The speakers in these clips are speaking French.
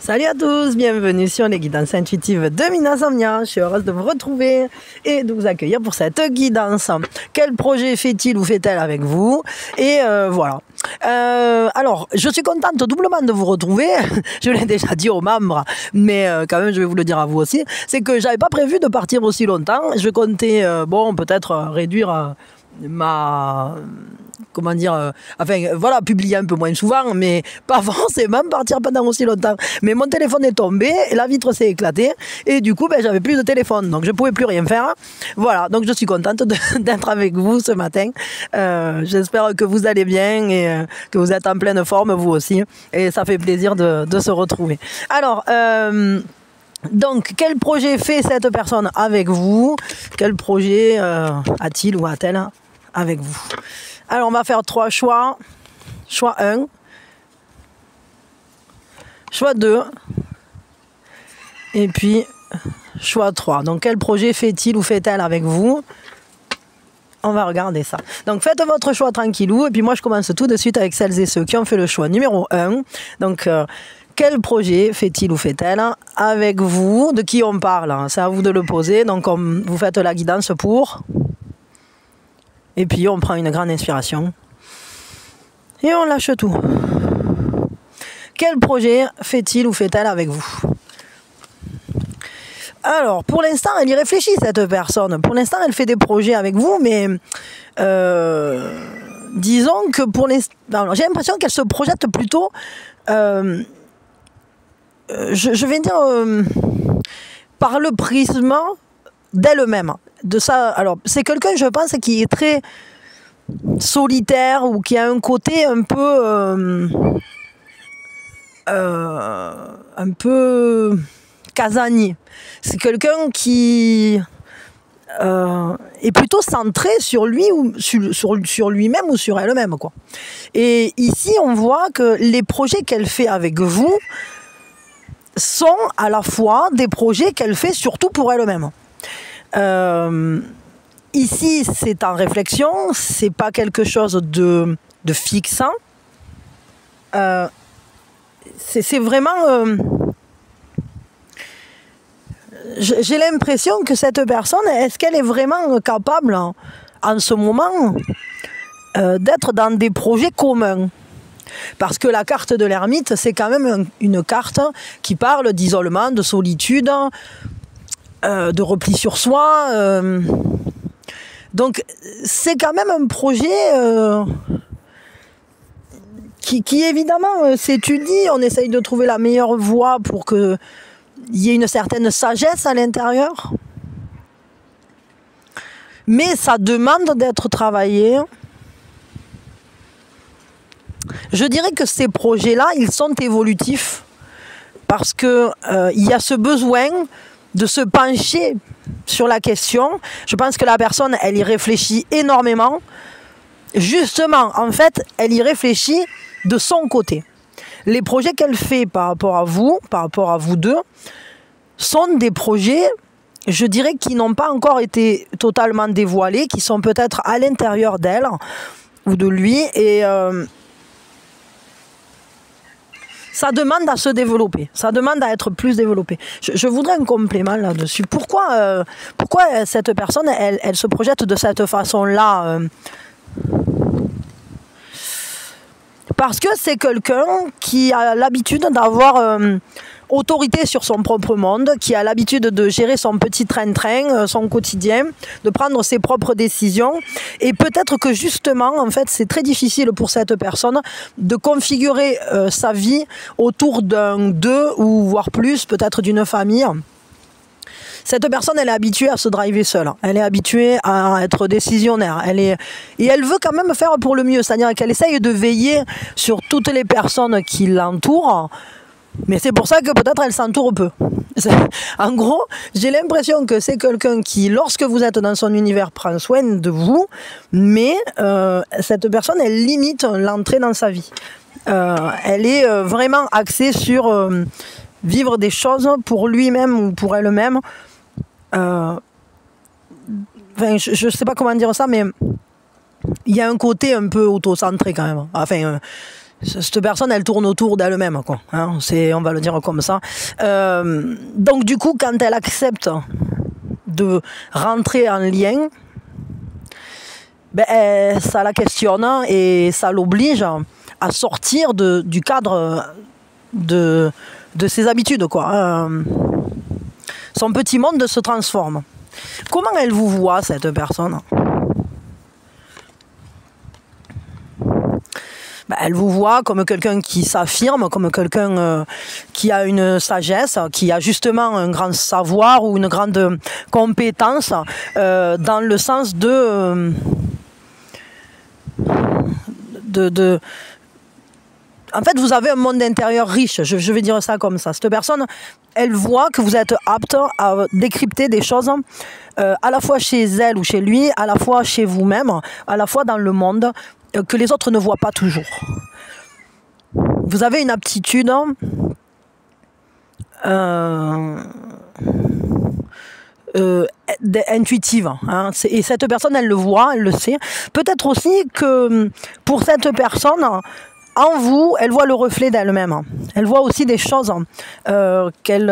Salut à tous, bienvenue sur les guidances intuitives de Minasomnia. Je suis heureuse de vous retrouver et de vous accueillir pour cette guidance. Quel projet fait-il ou fait-elle avec vous? Et voilà. Alors, je suis contente doublement de vous retrouver. Je l'ai déjà dit aux membres, mais quand même, je vais vous le dire à vous aussi. C'est que j'avais pas prévu de partir aussi longtemps. Je comptais, peut-être réduire comment dire, publier un peu moins souvent, mais pas forcément partir pendant aussi longtemps. Mais mon téléphone est tombé, la vitre s'est éclatée, et du coup, j'avais plus de téléphone, donc je pouvais plus rien faire. Voilà, donc je suis contente d'être avec vous ce matin. J'espère que vous allez bien et que vous êtes en pleine forme, vous aussi, et ça fait plaisir de se retrouver. Alors, donc, quel projet fait cette personne avec vous? Quel projet a-t-il ou a-t-elle avec vous? Alors, on va faire 3 choix. Choix 1. Choix 2. Et puis, choix 3. Donc, quel projet fait-il ou fait-elle avec vous? On va regarder ça. Donc, faites votre choix tranquillou. Et puis, moi, je commence tout de suite avec celles et ceux qui ont fait le choix numéro 1. Donc, quel projet fait-il ou fait-elle avec vous? De qui on parle? C'est à vous de le poser. Donc, vous faites la guidance pour... Et puis, on prend une grande inspiration. Et on lâche tout. Quel projet fait-il ou fait-elle avec vous? Alors, pour l'instant, elle y réfléchit, cette personne. Pour l'instant, elle fait des projets avec vous, mais... disons que pour l'instant... J'ai l'impression qu'elle se projette plutôt... je vais dire... par le prisme d'elle-même. De ça, alors c'est quelqu'un, je pense, qui est très solitaire ou qui a un côté un peu casanier. C'est quelqu'un qui est plutôt centré sur lui ou sur lui-même ou sur elle-même, quoi. Et ici, on voit que les projets qu'elle fait avec vous sont à la fois des projets qu'elle fait surtout pour elle-même. Ici, c'est en réflexion, c'est pas quelque chose de fixant. C'est vraiment... j'ai l'impression que cette personne, est-ce qu'elle est vraiment capable, en ce moment, d'être dans des projets communs? Parce que la carte de l'ermite, c'est quand même une carte qui parle d'isolement, de solitude, de repli sur soi. Donc, c'est quand même un projet qui évidemment s'étudie. On essaye de trouver la meilleure voie pour qu'il y ait une certaine sagesse à l'intérieur. Mais ça demande d'être travaillé. Je dirais que ces projets-là, ils sont évolutifs parce qu'il y a ce besoin de se pencher sur la question. Je pense que la personne, elle y réfléchit énormément. Justement, en fait, elle y réfléchit de son côté. Les projets qu'elle fait par rapport à vous deux, sont des projets, je dirais, qui n'ont pas encore été totalement dévoilés, qui sont peut-être à l'intérieur d'elle ou de lui, et ça demande à se développer, ça demande à être plus développé. Je voudrais un complément là-dessus. Pourquoi cette personne, elle se projette de cette façon-là? Parce que c'est quelqu'un qui a l'habitude d'avoir autorité sur son propre monde, qui a l'habitude de gérer son petit train-train, son quotidien, de prendre ses propres décisions. Et peut-être que justement, en fait, c'est très difficile pour cette personne de configurer sa vie autour d'un, deux ou voire plus, peut-être d'une famille. Cette personne, elle est habituée à se driver seule. Elle est habituée à être décisionnaire. Et elle veut quand même faire pour le mieux. C'est-à-dire qu'elle essaye de veiller sur toutes les personnes qui l'entourent. Mais c'est pour ça que peut-être elle s'entoure peu. En gros, j'ai l'impression que c'est quelqu'un qui, lorsque vous êtes dans son univers, prend soin de vous, mais cette personne, elle limite l'entrée dans sa vie. Elle est vraiment axée sur vivre des choses pour lui-même ou pour elle-même. Je ne sais pas comment dire ça, mais il y a un côté un peu auto-centré quand même. Enfin... Cette personne, elle tourne autour d'elle-même, quoi. Hein, on va le dire comme ça. Donc du coup, quand elle accepte de rentrer en lien, ben, ça la questionne et ça l'oblige à sortir du cadre de ses habitudes, quoi. Son petit monde se transforme. Comment elle vous voit, cette personne? Ben, elle vous voit comme quelqu'un qui s'affirme, comme quelqu'un qui a une sagesse, qui a justement un grand savoir ou une grande compétence dans le sens en fait, vous avez un monde intérieur riche, je vais dire ça comme ça. Cette personne, elle voit que vous êtes apte à décrypter des choses à la fois chez elle ou chez lui, à la fois chez vous-même, à la fois dans le monde, que les autres ne voient pas toujours. Vous avez une aptitude intuitive, hein, et cette personne, elle le voit, elle le sait. Peut-être aussi que pour cette personne, en vous, elle voit le reflet d'elle-même. Elle voit aussi des choses qu'elle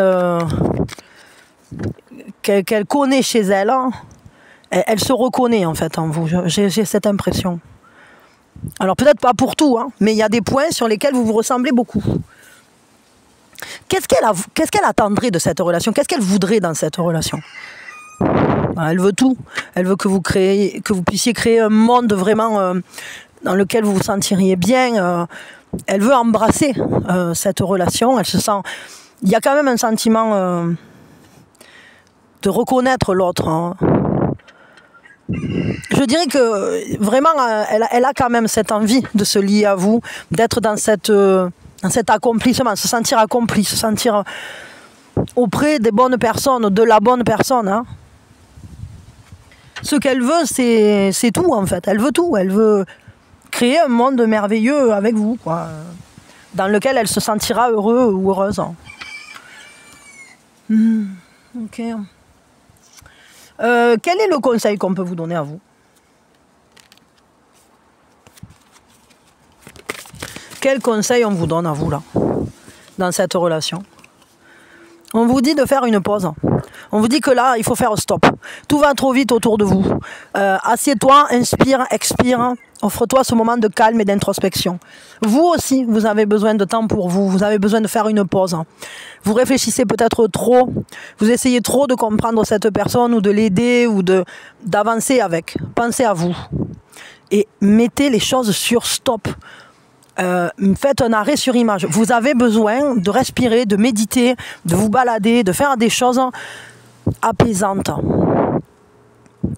connaît chez elle. Elle se reconnaît en fait en vous. J'ai cette impression. Alors peut-être pas pour tout, hein, mais il y a des points sur lesquels vous vous ressemblez beaucoup. Qu'est-ce qu'elle attendrait de cette relation? Qu'est-ce qu'elle voudrait dans cette relation? Elle veut tout. Elle veut que vous puissiez créer un monde vraiment dans lequel vous vous sentiriez bien. Elle veut embrasser cette relation. Elle se sent. Il y a quand même un sentiment de reconnaître l'autre. Hein. Je dirais que vraiment, elle a quand même cette envie de se lier à vous, d'être dans cet accomplissement, se sentir accompli, se sentir auprès des bonnes personnes, de la bonne personne. Hein. Ce qu'elle veut, c'est tout en fait. Elle veut tout. Elle veut créer un monde merveilleux avec vous, quoi, dans lequel elle se sentira heureux ou heureuse. Ok. Quel est le conseil qu'on peut vous donner à vous? Quel conseil on vous donne à vous là, dans cette relation? On vous dit de faire une pause. On vous dit que là, il faut faire stop. Tout va trop vite autour de vous. Assieds-toi, inspire, expire. Offre-toi ce moment de calme et d'introspection. Vous aussi, vous avez besoin de temps pour vous. Vous avez besoin de faire une pause. Vous réfléchissez peut-être trop. Vous essayez trop de comprendre cette personne ou de l'aider ou d'avancer avec. Pensez à vous. Et mettez les choses sur stop. Faites un arrêt sur image. Vous avez besoin de respirer, de méditer, de vous balader, de faire des choses apaisantes.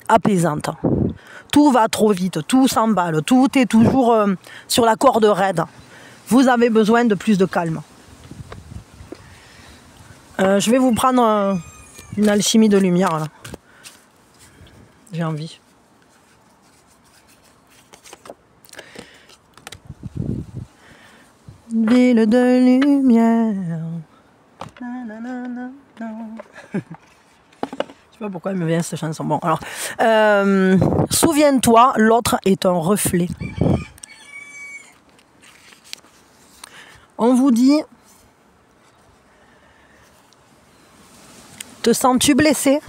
Apaisantes. Tout va trop vite, tout s'emballe, tout est toujours sur la corde raide. Vous avez besoin de plus de calme. Je vais vous prendre une alchimie de lumière là. J'ai envie. Ville de lumière. Je sais pas pourquoi elle me vient cette chanson. Bon, alors, souviens-toi, l'autre est un reflet. On vous dit, te sens-tu blessé?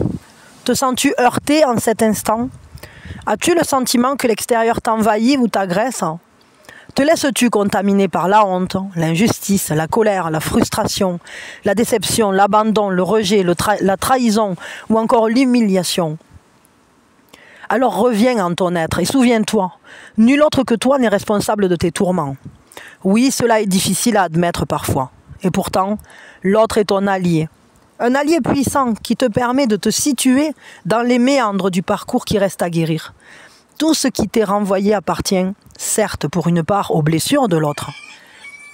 Te sens-tu heurté en cet instant? As-tu le sentiment que l'extérieur t'envahit ou t'agresse? Te laisses-tu contaminer par la honte, l'injustice, la colère, la frustration, la déception, l'abandon, le rejet, la trahison ou encore l'humiliation? Alors reviens en ton être et souviens-toi, nul autre que toi n'est responsable de tes tourments. Oui, cela est difficile à admettre parfois. Et pourtant, l'autre est ton allié. Un allié puissant qui te permet de te situer dans les méandres du parcours qui reste à guérir. Tout ce qui t'est renvoyé appartient, certes pour une part, aux blessures de l'autre.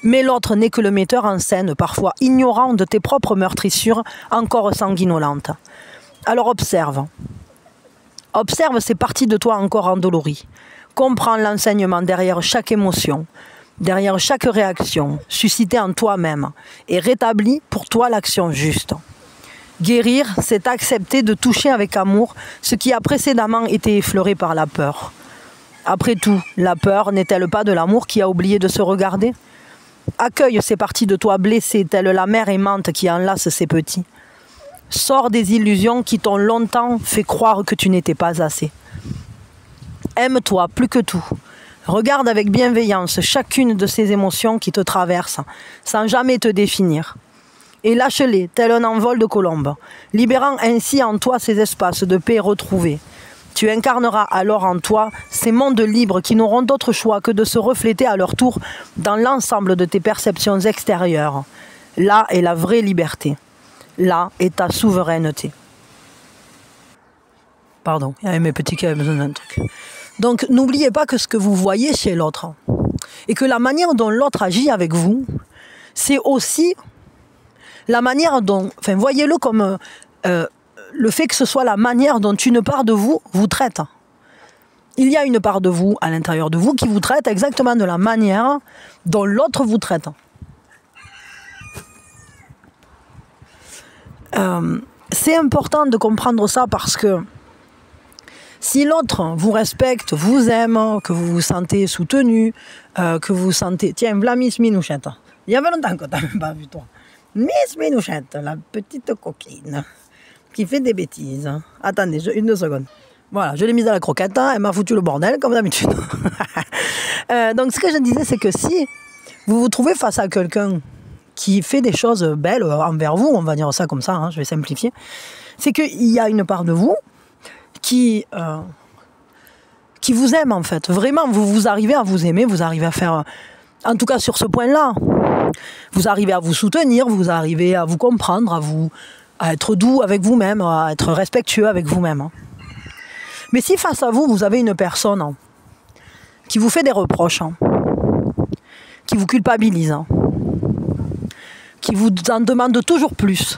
Mais l'autre n'est que le metteur en scène, parfois ignorant de tes propres meurtrissures encore sanguinolentes. Alors observe. Observe ces parties de toi encore endolories. Comprends l'enseignement derrière chaque émotion, derrière chaque réaction, suscitée en toi-même, et rétablis pour toi l'action juste. Guérir, c'est accepter de toucher avec amour ce qui a précédemment été effleuré par la peur. Après tout, la peur n'est-elle pas de l'amour qui a oublié de se regarder? Accueille ces parties de toi blessées, telle la mère aimante qui enlace ses petits. Sors des illusions qui t'ont longtemps fait croire que tu n'étais pas assez. Aime-toi plus que tout. Regarde avec bienveillance chacune de ces émotions qui te traversent, sans jamais te définir. Et lâche-les, tel un envol de colombe, libérant ainsi en toi ces espaces de paix retrouvés. Tu incarneras alors en toi ces mondes libres qui n'auront d'autre choix que de se refléter à leur tour dans l'ensemble de tes perceptions extérieures. Là est la vraie liberté. Là est ta souveraineté. Pardon, il y avait mes petits qui avaient besoin d'un truc. Donc n'oubliez pas que ce que vous voyez chez l'autre, et que la manière dont l'autre agit avec vous, c'est aussi la manière dont, enfin voyez-le comme le fait que ce soit la manière dont une part de vous vous traite. Il y a une part de vous à l'intérieur de vous qui vous traite exactement de la manière dont l'autre vous traite. C'est important de comprendre ça parce que si l'autre vous respecte, vous aime, que vous vous sentez soutenu, que vous vous sentez... Tiens, voilà Miss Minouchette. Il y avait longtemps que tu n'avais pas vu toi. Miss Minouchette, la petite coquine, qui fait des bêtises. Attendez, une seconde. Voilà, je l'ai mise à la croquette, elle m'a foutu le bordel, comme d'habitude. Donc ce que je disais, c'est que si vous vous trouvez face à quelqu'un qui fait des choses belles envers vous, on va dire ça comme ça, hein, je vais simplifier, c'est qu'il y a une part de vous qui vous aime en fait. Vraiment, vous arrivez à vous aimer, vous arrivez à faire, en tout cas sur ce point-là, vous arrivez à vous soutenir, vous arrivez à vous comprendre, à être doux avec vous-même, à être respectueux avec vous-même. Mais si face à vous, vous avez une personne qui vous fait des reproches, qui vous culpabilise, qui vous en demande toujours plus,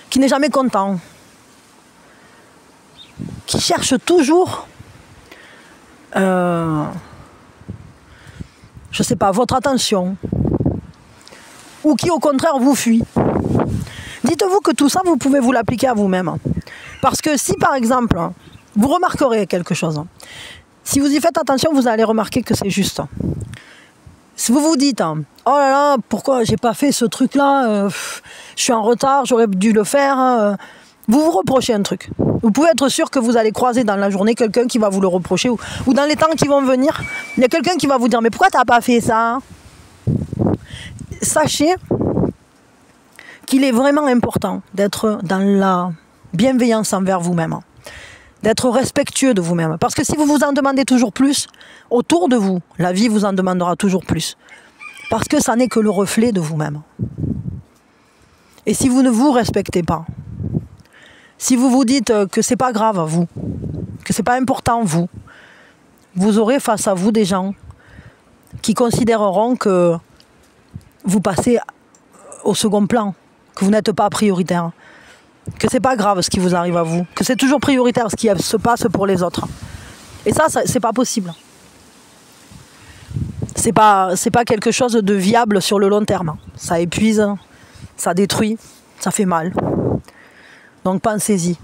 qui n'est jamais content, qui cherche toujours, je sais pas, votre attention, ou qui au contraire vous fuit. Dites-vous que tout ça, vous pouvez vous l'appliquer à vous-même. Parce que si par exemple, vous remarquerez quelque chose, si vous y faites attention, vous allez remarquer que c'est juste. Si vous vous dites, oh là là, pourquoi j'ai pas fait ce truc-là, je suis en retard, j'aurais dû le faire, vous vous reprochez un truc. Vous pouvez être sûr que vous allez croiser dans la journée quelqu'un qui va vous le reprocher, ou dans les temps qui vont venir, il y a quelqu'un qui va vous dire, mais pourquoi tu n'as pas fait ça? Sachez qu'il est vraiment important d'être dans la bienveillance envers vous-même, d'être respectueux de vous-même. Parce que si vous vous en demandez toujours plus, autour de vous, la vie vous en demandera toujours plus. Parce que ça n'est que le reflet de vous-même. Et si vous ne vous respectez pas, si vous vous dites que c'est pas grave, vous, que c'est pas important, vous aurez face à vous des gens qui considéreront que vous passez au second plan, que vous n'êtes pas prioritaire, que c'est pas grave ce qui vous arrive à vous, que c'est toujours prioritaire ce qui se passe pour les autres. Et ça c'est pas possible. C'est pas quelque chose de viable sur le long terme. Ça épuise, ça détruit, ça fait mal. Donc pensez-y.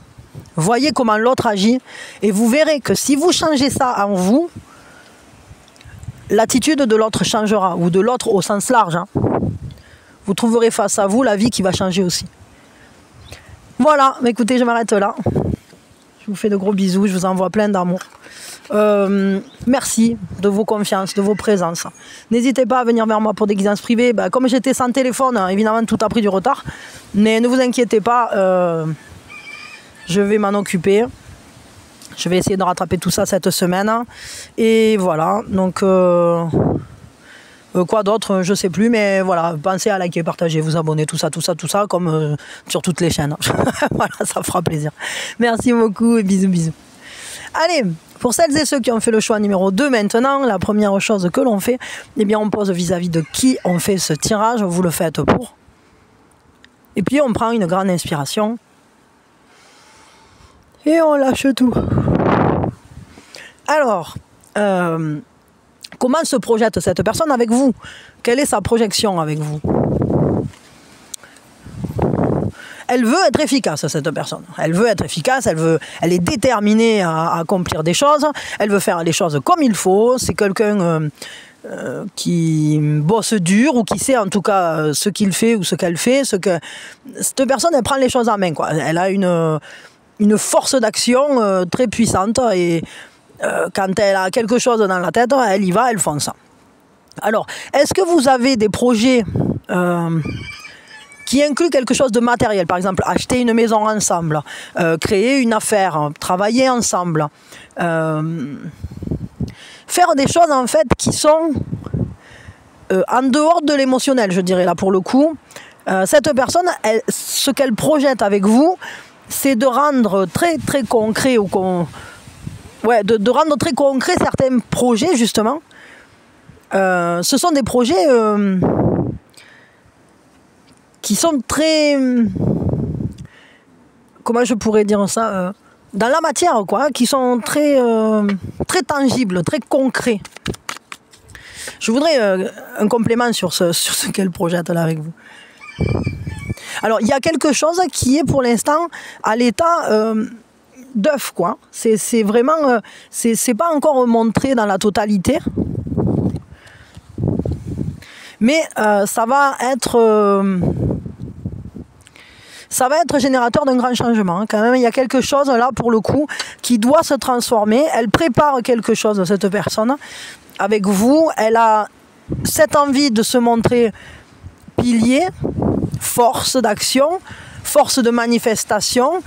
Voyez comment l'autre agit et vous verrez que si vous changez ça en vous, l'attitude de l'autre changera, ou de l'autre au sens large. Vous trouverez face à vous la vie qui va changer aussi. Voilà, écoutez, je m'arrête là. Je vous fais de gros bisous, je vous envoie plein d'amour. Merci de vos confiances, de vos présences. N'hésitez pas à venir vers moi pour des guidances privées. Comme j'étais sans téléphone, évidemment tout a pris du retard. Mais ne vous inquiétez pas, je vais m'en occuper. Je vais essayer de rattraper tout ça cette semaine. Et voilà, donc... quoi d'autre, je sais plus, mais voilà, pensez à liker, partager, vous abonner, tout ça, comme sur toutes les chaînes. Voilà, ça fera plaisir. Merci beaucoup et bisous, bisous. Allez, pour celles et ceux qui ont fait le choix numéro 2 maintenant, la première chose que l'on fait, eh bien on pose vis-à-vis de qui on fait ce tirage, vous le faites pour. Et puis on prend une grande inspiration. Et on lâche tout. Alors, comment se projette cette personne avec vous? Quelle est sa projection avec vous? elle veut être efficace, cette personne. Elle veut être efficace, elle est déterminée à accomplir des choses, elle veut faire les choses comme il faut. C'est quelqu'un qui bosse dur, ou qui sait en tout cas ce qu'il fait ou ce qu'elle fait. Cette personne, elle prend les choses en main, quoi. Elle a une force d'action très puissante, et quand elle a quelque chose dans la tête, elle y va, elle fonce. Alors, est-ce que vous avez des projets qui incluent quelque chose de matériel? Par exemple, acheter une maison ensemble, créer une affaire, travailler ensemble, faire des choses en fait qui sont en dehors de l'émotionnel, je dirais, là pour le coup. Cette personne, ce qu'elle projette avec vous, c'est de rendre très très concret, de rendre très concret certains projets, justement. Ce sont des projets qui sont très, comment je pourrais dire ça, dans la matière, quoi, qui sont très, très tangibles, très concrets. Je voudrais un complément sur ce qu'elle projette là avec vous. Alors, il y a quelque chose qui est pour l'instant à l'état d'œuf, quoi. C'est vraiment, c'est pas encore montré dans la totalité. Mais ça va être générateur d'un grand changement. Quand même, il y a quelque chose là, pour le coup, qui doit se transformer. Elle prépare quelque chose, cette personne, avec vous. Elle a cette envie de se montrer pilier, force d'action, force de manifestation.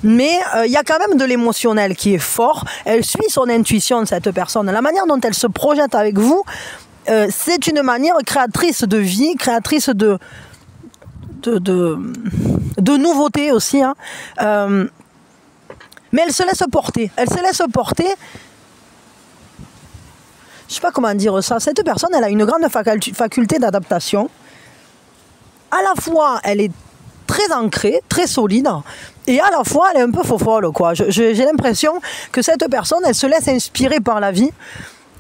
Mais il y a quand même de l'émotionnel qui est fort. Elle suit son intuition, cette personne. La manière dont elle se projette avec vous, c'est une manière créatrice de vie, créatrice de nouveautés aussi. Hein. Mais elle se laisse porter. Elle se laisse porter. Je ne sais pas comment dire ça. Cette personne, elle a une grande faculté d'adaptation. À la fois, elle est très ancrée, très solide, et à la fois, elle est un peu folle, quoi. J'ai l'impression que cette personne, elle se laisse inspirer par la vie.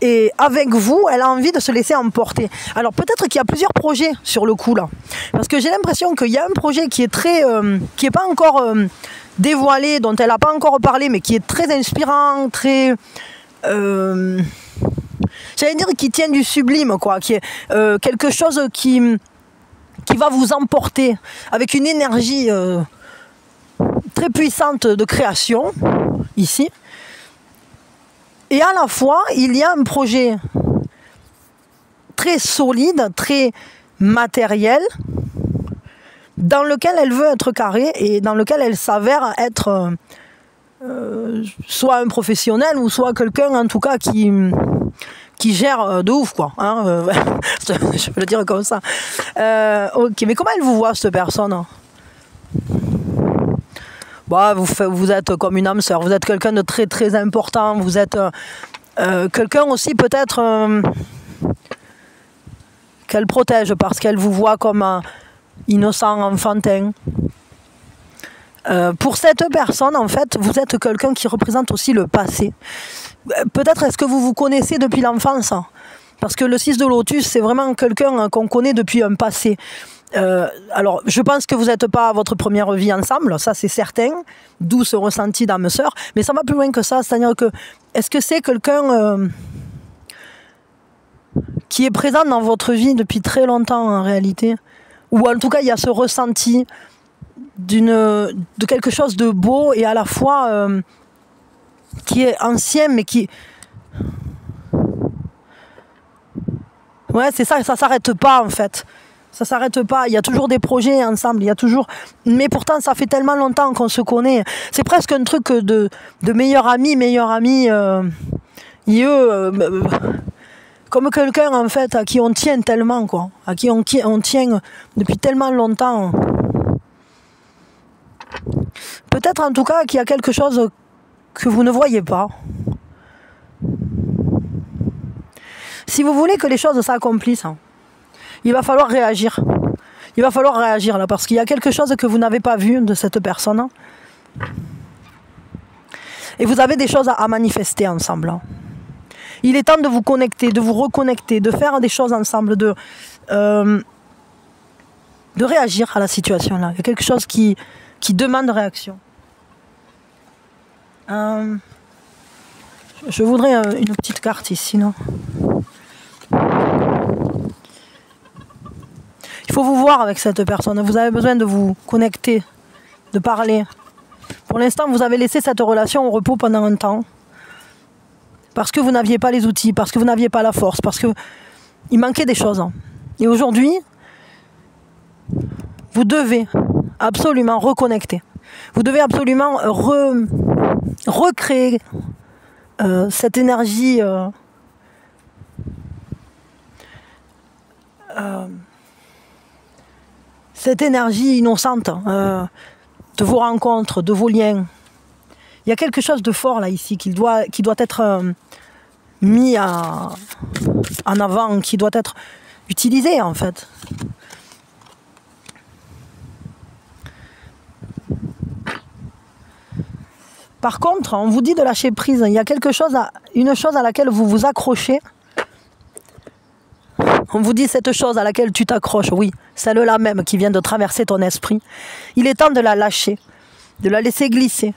Et avec vous, elle a envie de se laisser emporter. Alors peut-être qu'il y a plusieurs projets sur le coup là. Parce que j'ai l'impression qu'il y a un projet qui est très, qui n'est pas encore dévoilé, dont elle n'a pas encore parlé, mais qui est très inspirant, très... j'allais dire qui tient du sublime, quoi. Qui est quelque chose qui va vous emporter avec une énergie très puissante de création, ici. Et à la fois, il y a un projet très solide, très matériel, dans lequel elle veut être carrée et dans lequel elle s'avère être soit un professionnel ou soit quelqu'un, en tout cas, qui gère de ouf, quoi. Hein, je peux le dire comme ça. Ok, mais comment elle vous voit, cette personne ? Bah, vous êtes comme une âme sœur, vous êtes quelqu'un de très très important, vous êtes quelqu'un aussi peut-être qu'elle protège parce qu'elle vous voit comme innocent, enfantin. Pour cette personne, en fait, vous êtes quelqu'un qui représente aussi le passé. Peut-être est-ce que vous vous connaissez depuis l'enfance ? Parce que le 6 de lotus, c'est vraiment quelqu'un qu'on connaît depuis un passé. Alors, je pense que vous n'êtes pas à votre première vie ensemble, ça c'est certain, d'où ce ressenti d'âme sœur, mais ça va plus loin que ça, c'est-à-dire que, est-ce que c'est quelqu'un qui est présent dans votre vie depuis très longtemps en réalité ? Ou en tout cas, il y a ce ressenti de quelque chose de beau et à la fois qui est ancien, mais qui... Ouais, c'est ça, ça s'arrête pas en fait. Ça s'arrête pas, il y a toujours des projets ensemble, il y a toujours... Mais pourtant, ça fait tellement longtemps qu'on se connaît. C'est presque un truc de meilleur ami, comme quelqu'un, en fait, à qui on tient tellement, quoi. À qui on tient depuis tellement longtemps. Peut-être, en tout cas, qu'il y a quelque chose que vous ne voyez pas. Si vous voulez que les choses s'accomplissent, il va falloir réagir. Il va falloir réagir là, parce qu'il y a quelque chose que vous n'avez pas vu de cette personne. Et vous avez des choses à manifester ensemble. Il est temps de vous connecter, de vous reconnecter, de faire des choses ensemble, de réagir à la situation là. Il y a quelque chose qui qui demande réaction. Je voudrais une petite carte ici, non? Il faut vous voir avec cette personne. Vous avez besoin de vous connecter, de parler. Pour l'instant, vous avez laissé cette relation au repos pendant un temps. Parce que vous n'aviez pas les outils, parce que vous n'aviez pas la force, parce qu'il manquait des choses. Et aujourd'hui, vous devez absolument reconnecter. Vous devez absolument recréer cette énergie innocente de vos rencontres, de vos liens. Il y a quelque chose de fort là ici qui doit être mis en avant, qui doit être utilisé en fait. Par contre, on vous dit de lâcher prise. Il y a une chose à laquelle vous vous accrochez. On vous dit cette chose à laquelle tu t'accroches, oui, celle-là même qui vient de traverser ton esprit. Il est temps de la lâcher, de la laisser glisser,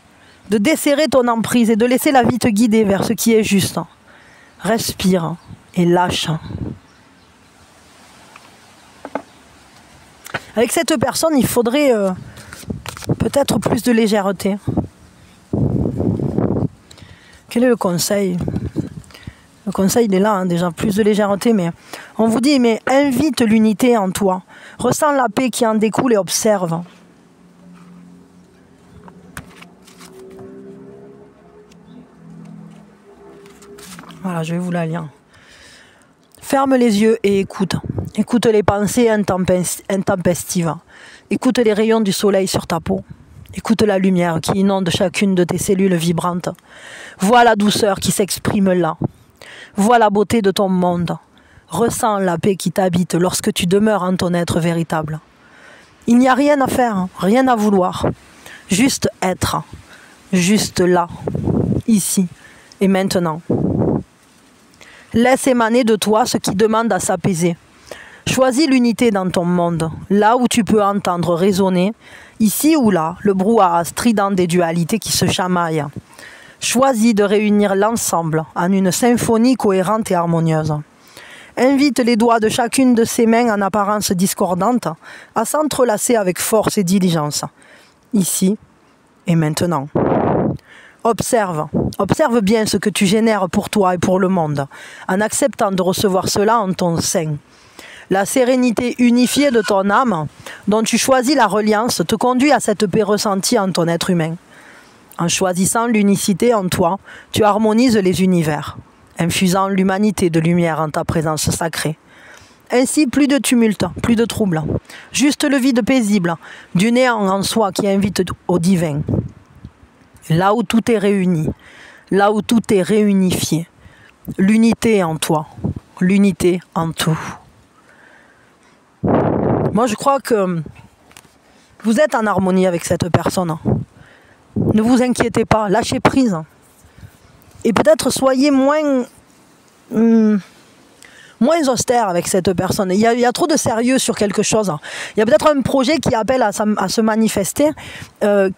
de desserrer ton emprise et de laisser la vie te guider vers ce qui est juste. Respire et lâche. Avec cette personne, il faudrait peut-être plus de légèreté. Quel est le conseil? Le conseil, il est là, hein, déjà, plus de légèreté, mais on vous dit, mais invite l'unité en toi. Ressens la paix qui en découle et observe. Voilà, je vais vous la lire. Ferme les yeux et écoute. Écoute les pensées intempestives. Écoute les rayons du soleil sur ta peau. Écoute la lumière qui inonde chacune de tes cellules vibrantes. Vois la douceur qui s'exprime là. Vois la beauté de ton monde. Ressens la paix qui t'habite lorsque tu demeures en ton être véritable. Il n'y a rien à faire, rien à vouloir. Juste être. Juste là. Ici et maintenant. Laisse émaner de toi ce qui demande à s'apaiser. Choisis l'unité dans ton monde, là où tu peux entendre résonner, ici ou là, le brouhaha strident des dualités qui se chamaillent. Choisis de réunir l'ensemble en une symphonie cohérente et harmonieuse. Invite les doigts de chacune de ses mains en apparence discordante à s'entrelacer avec force et diligence, ici et maintenant. Observe bien ce que tu génères pour toi et pour le monde, en acceptant de recevoir cela en ton sein. La sérénité unifiée de ton âme, dont tu choisis la reliance, te conduit à cette paix ressentie en ton être humain. En choisissant l'unicité en toi, tu harmonises les univers, infusant l'humanité de lumière en ta présence sacrée. Ainsi, plus de tumulte, plus de trouble, juste le vide paisible, du néant en soi qui invite au divin. Là où tout est réuni, là où tout est réunifié, l'unité en toi, l'unité en tout. Moi, je crois que vous êtes en harmonie avec cette personne. Ne vous inquiétez pas, lâchez prise. Et peut-être soyez moins austère avec cette personne. Il y a trop de sérieux sur quelque chose. Il y a peut-être un projet qui appelle à se manifester,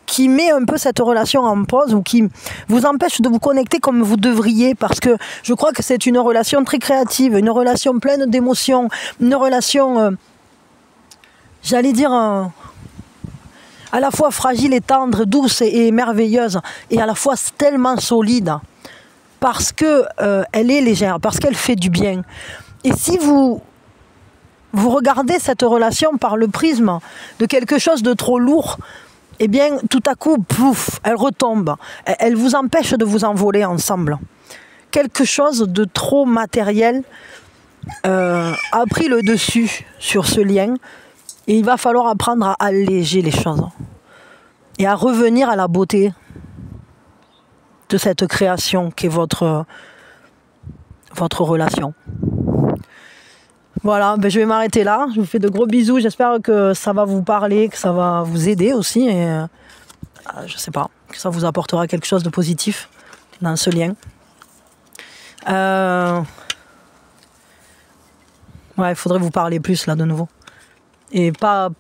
qui met un peu cette relation en pause ou qui vous empêche de vous connecter comme vous devriez, parce que je crois que c'est une relation très créative, une relation pleine d'émotions, une relation, j'allais dire, à la fois fragile et tendre, douce et merveilleuse, et à la fois tellement solide, parce que elle est légère, parce qu'elle fait du bien. Et si vous regardez cette relation par le prisme de quelque chose de trop lourd, eh bien, tout à coup, plouf, elle retombe. Elle vous empêche de vous envoler ensemble. Quelque chose de trop matériel a pris le dessus sur ce lien, et il va falloir apprendre à alléger les choses et à revenir à la beauté de cette création qu'est votre relation. Voilà, ben je vais m'arrêter là. Je vous fais de gros bisous. J'espère que ça va vous parler, que ça va vous aider aussi. Et je sais pas, que ça vous apportera quelque chose de positif dans ce lien. Ouais, il faudrait vous parler plus là de nouveau. Et pas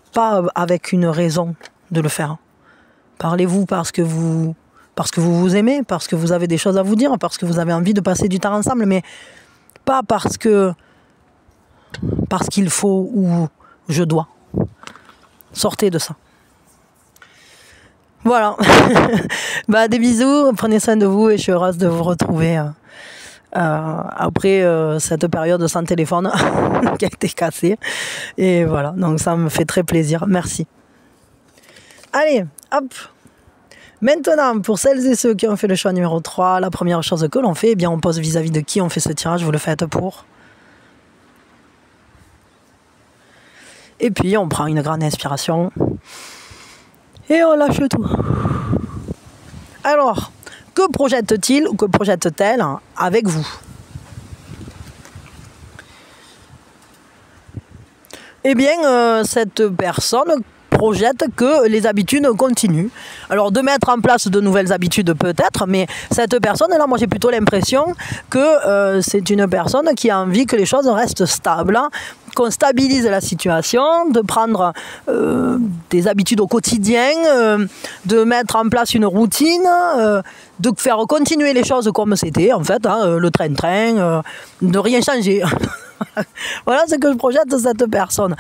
avec une raison de le faire. Parlez-vous parce que vous vous aimez, parce que vous avez des choses à vous dire, parce que vous avez envie de passer du temps ensemble, mais pas parce qu'il faut ou je dois. Sortez de ça. Voilà. Des bisous, prenez soin de vous et je suis heureuse de vous retrouver après cette période sans téléphone qui a été cassée. Et voilà, donc ça me fait très plaisir. Merci. Allez, hop. Maintenant, pour celles et ceux qui ont fait le choix numéro 3, la première chose que l'on fait, eh bien, on pose vis-à-vis de qui on fait ce tirage, vous le faites pour. Et puis, on prend une grande inspiration. Et on lâche tout. Alors, que projette-t-il ou que projette-t-elle avec vous? Eh bien, cette personne projette que les habitudes continuent. Alors, de mettre en place de nouvelles habitudes peut-être, mais cette personne-là, moi j'ai plutôt l'impression que c'est une personne qui a envie que les choses restent stables, qu'on stabilise la situation, de prendre des habitudes au quotidien, de mettre en place une routine, de faire continuer les choses comme c'était, en fait, le train-train, de rien changer. Voilà ce que je projette de cette personne.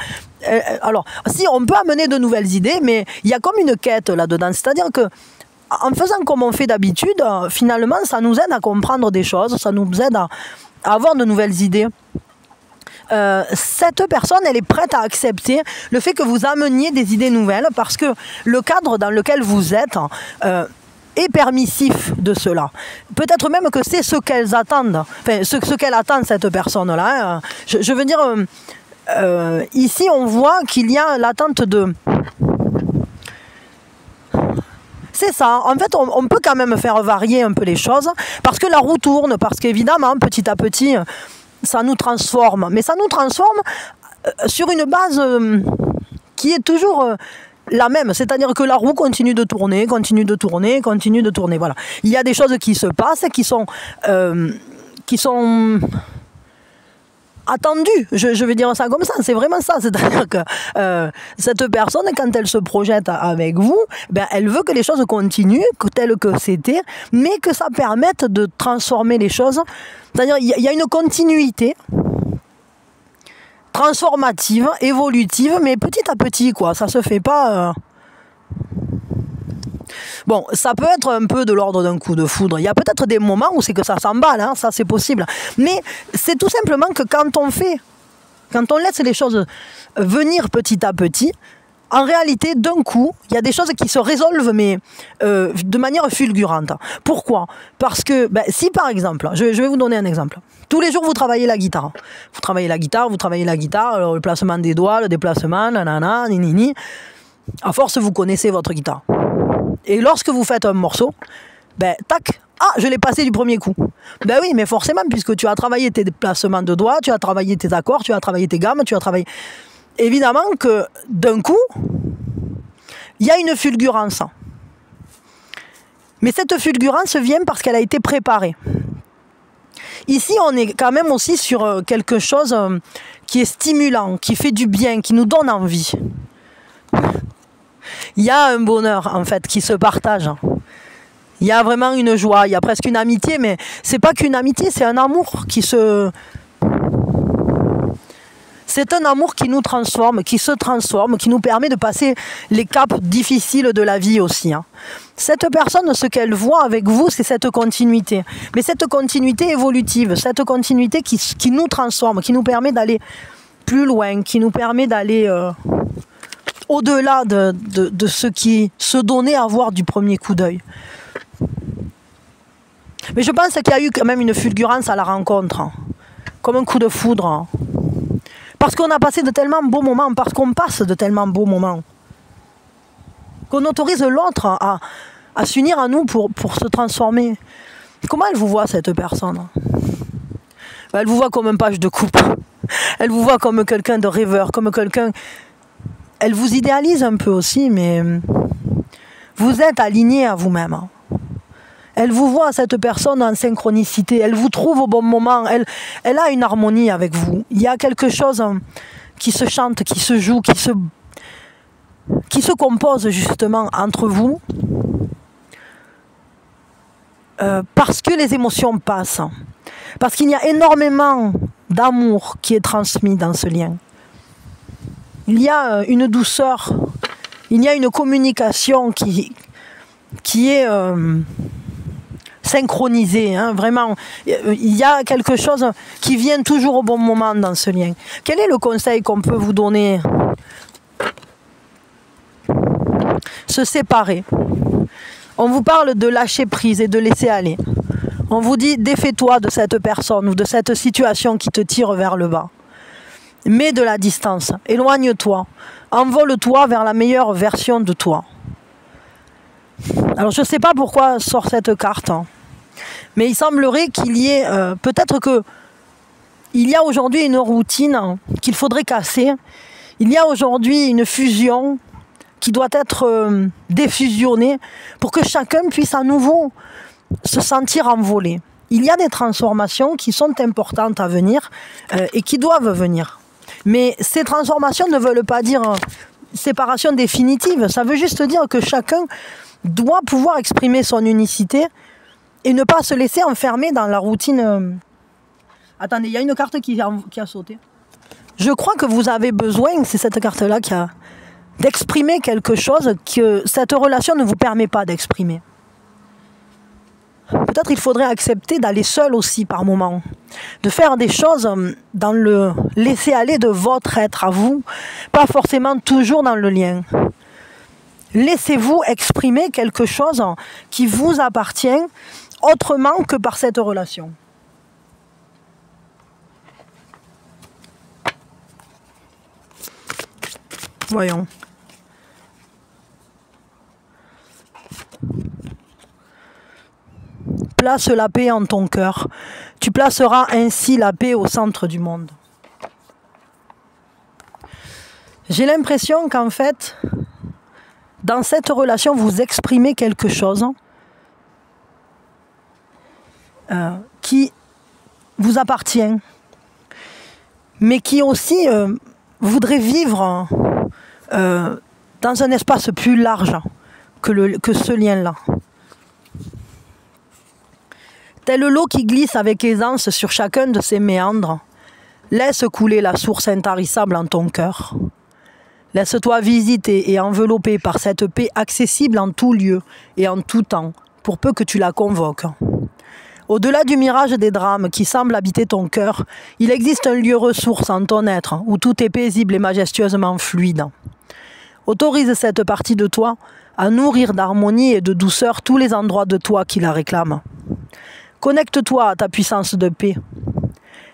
Alors, si on peut amener de nouvelles idées, mais il y a comme une quête là-dedans. C'est-à-dire que en faisant comme on fait d'habitude, finalement, ça nous aide à comprendre des choses, ça nous aide à avoir de nouvelles idées. Cette personne, elle est prête à accepter le fait que vous ameniez des idées nouvelles parce que le cadre dans lequel vous êtes est permissif de cela. Peut-être même que c'est ce qu'elles attendent, enfin ce qu'elle attend cette personne-là. Je veux dire, ici on voit qu'il y a l'attente de... C'est ça, en fait on peut quand même faire varier un peu les choses parce que la roue tourne, parce qu'évidemment petit à petit ça nous transforme, mais ça nous transforme sur une base qui est toujours... la même, c'est-à-dire que la roue continue de tourner, continue de tourner, continue de tourner. Voilà. Il y a des choses qui se passent, qui sont attendues. Je vais dire ça comme ça, c'est vraiment ça. C'est-à-dire que cette personne, quand elle se projette avec vous, ben, elle veut que les choses continuent, telles que c'était, mais que ça permette de transformer les choses. C'est-à-dire qu'il y a une continuité transformative, évolutive, mais petit à petit, quoi. Ça se fait pas... Bon, ça peut être un peu de l'ordre d'un coup de foudre. Il y a peut-être des moments où c'est que ça s'emballe, ça c'est possible. Mais c'est tout simplement que quand on laisse les choses venir petit à petit, en réalité, d'un coup, il y a des choses qui se résolvent, mais de manière fulgurante. Pourquoi? Parce que, si par exemple, je vais vous donner un exemple. Tous les jours, vous travaillez la guitare. Vous travaillez la guitare, alors, le placement des doigts, le déplacement, nanana, ni. À force, vous connaissez votre guitare. Et lorsque vous faites un morceau, tac, je l'ai passé du premier coup. Oui, mais forcément, puisque tu as travaillé tes déplacements de doigts, tu as travaillé tes accords, tu as travaillé tes gammes, tu as travaillé... Évidemment que, d'un coup, il y a une fulgurance. Mais cette fulgurance vient parce qu'elle a été préparée. Ici, on est quand même aussi sur quelque chose qui est stimulant, qui fait du bien, qui nous donne envie. Il y a un bonheur, en fait, qui se partage. Il y a vraiment une joie, il y a presque une amitié, mais c'est pas qu'une amitié, c'est un amour qui se... C'est un amour qui nous transforme, qui se transforme, qui nous permet de passer les caps difficiles de la vie aussi. Cette personne, ce qu'elle voit avec vous, c'est cette continuité. Mais cette continuité évolutive, cette continuité qui nous transforme, qui nous permet d'aller plus loin, qui nous permet d'aller au-delà de ce qui se donnait à voir du premier coup d'œil. Mais je pense qu'il y a eu quand même une fulgurance à la rencontre, comme un coup de foudre. Parce qu'on a passé de tellement beaux moments, parce qu'on passe de tellement beaux moments, qu'on autorise l'autre à s'unir à nous pour se transformer. Comment elle vous voit, cette personne? Elle vous voit comme un page de coupe. Elle vous voit comme quelqu'un de rêveur, comme quelqu'un... Elle vous idéalise un peu aussi, mais vous êtes aligné à vous-même. Elle vous voit, cette personne, en synchronicité. Elle vous trouve au bon moment. Elle a une harmonie avec vous. Il y a quelque chose qui se chante, qui se joue, qui se compose justement entre vous. parce que les émotions passent. Parce qu'il y a énormément d'amour qui est transmis dans ce lien. Il y a une douceur, il y a une communication qui est synchronisée, hein, vraiment. Il y a quelque chose qui vient toujours au bon moment dans ce lien. Quel est le conseil qu'on peut vous donner? Se séparer. On vous parle de lâcher prise et de laisser aller. On vous dit défais-toi de cette personne ou de cette situation qui te tire vers le bas. Mets de la distance, éloigne-toi, envole-toi vers la meilleure version de toi. Alors je ne sais pas pourquoi sort cette carte, hein, mais il semblerait qu'il y ait, peut-être que il y a aujourd'hui une routine qu'il faudrait casser. Il y a aujourd'hui une fusion qui doit être défusionnée pour que chacun puisse à nouveau se sentir envolé. Il y a des transformations qui sont importantes à venir et qui doivent venir. Mais ces transformations ne veulent pas dire séparation définitive. Ça veut juste dire que chacun doit pouvoir exprimer son unicité et ne pas se laisser enfermer dans la routine. Attendez, il y a une carte qui a sauté. Je crois que vous avez besoin, c'est cette carte-là qui a, d'exprimer quelque chose que cette relation ne vous permet pas d'exprimer. Peut-être il faudrait accepter d'aller seul aussi par moment, de faire des choses dans le laisser-aller de votre être à vous, pas forcément toujours dans le lien. Laissez-vous exprimer quelque chose qui vous appartient autrement que par cette relation. Voyons. Place la paix en ton cœur. Tu placeras ainsi la paix au centre du monde. J'ai l'impression qu'en fait, dans cette relation, vous exprimez quelque chose qui vous appartient, mais qui aussi voudrait vivre dans un espace plus large que ce lien-là. Tel l'eau qui glisse avec aisance sur chacun de ses méandres, laisse couler la source intarissable en ton cœur. Laisse-toi visiter et envelopper par cette paix accessible en tout lieu et en tout temps, pour peu que tu la convoques. Au-delà du mirage des drames qui semblent habiter ton cœur, il existe un lieu ressource en ton être, où tout est paisible et majestueusement fluide. Autorise cette partie de toi à nourrir d'harmonie et de douceur tous les endroits de toi qui la réclament. Connecte-toi à ta puissance de paix.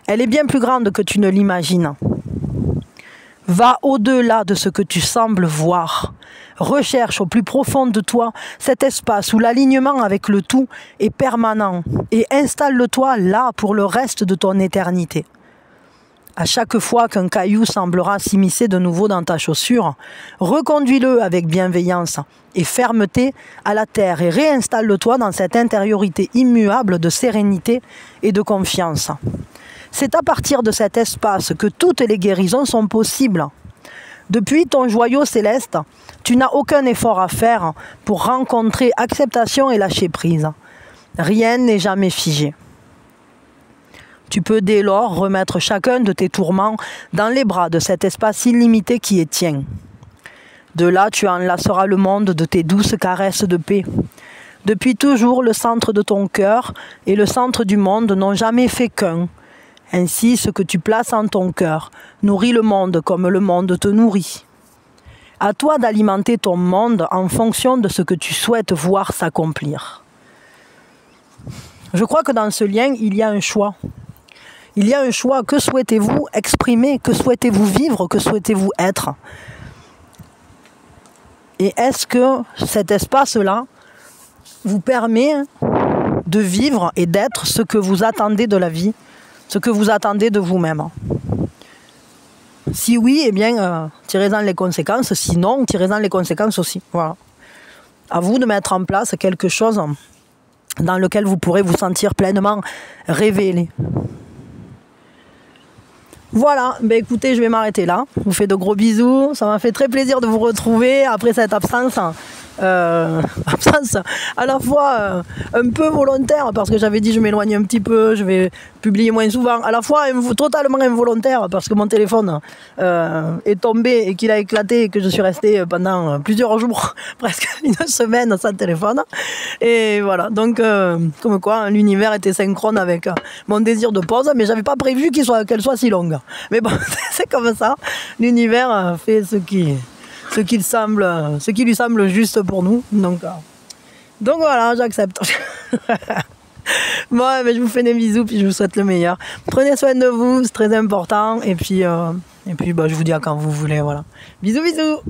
Elle est bien plus grande que tu ne l'imagines. Va au-delà de ce que tu sembles voir. Recherche au plus profond de toi cet espace où l'alignement avec le tout est permanent et installe-toi là pour le reste de ton éternité. À chaque fois qu'un caillou semblera s'immiscer de nouveau dans ta chaussure, reconduis-le avec bienveillance et fermeté à la terre et réinstalle-toi dans cette intériorité immuable de sérénité et de confiance. C'est à partir de cet espace que toutes les guérisons sont possibles. Depuis ton joyau céleste, tu n'as aucun effort à faire pour rencontrer acceptation et lâcher prise. Rien n'est jamais figé. Tu peux dès lors remettre chacun de tes tourments dans les bras de cet espace illimité qui est tien. De là, tu enlaceras le monde de tes douces caresses de paix. Depuis toujours, le centre de ton cœur et le centre du monde n'ont jamais fait qu'un. Ainsi, ce que tu places en ton cœur nourrit le monde comme le monde te nourrit. À toi d'alimenter ton monde en fonction de ce que tu souhaites voir s'accomplir. Je crois que dans ce lien, il y a un choix. Il y a un choix. Que souhaitez-vous exprimer? Que souhaitez-vous vivre? Que souhaitez-vous être? Et est-ce que cet espace-là vous permet de vivre et d'être ce que vous attendez de la vie, ce que vous attendez de vous-même? Si oui, eh bien, tirez-en les conséquences. Sinon, tirez-en les conséquences aussi. Voilà. À vous de mettre en place quelque chose dans lequel vous pourrez vous sentir pleinement révélé. Voilà, ben écoutez, je vais m'arrêter là. Je vous fais de gros bisous. Ça m'a fait très plaisir de vous retrouver après cette absence. absence à la fois un peu volontaire, parce que j'avais dit je m'éloigne un petit peu, je vais publier moins souvent, à la fois totalement involontaire, parce que mon téléphone est tombé et qu'il a éclaté et que je suis restée pendant plusieurs jours, presque une semaine sans téléphone. Et voilà, donc comme quoi l'univers était synchrone avec mon désir de pause, mais j'avais pas prévu qu'elle soit si longue. Mais bon, c'est comme ça, l'univers fait ce qui lui semble juste pour nous. Donc voilà, j'accepte. Bon, mais je vous fais des bisous, puis je vous souhaite le meilleur. Prenez soin de vous, c'est très important. Et puis je vous dis à quand vous voulez. Voilà. Bisous, bisous.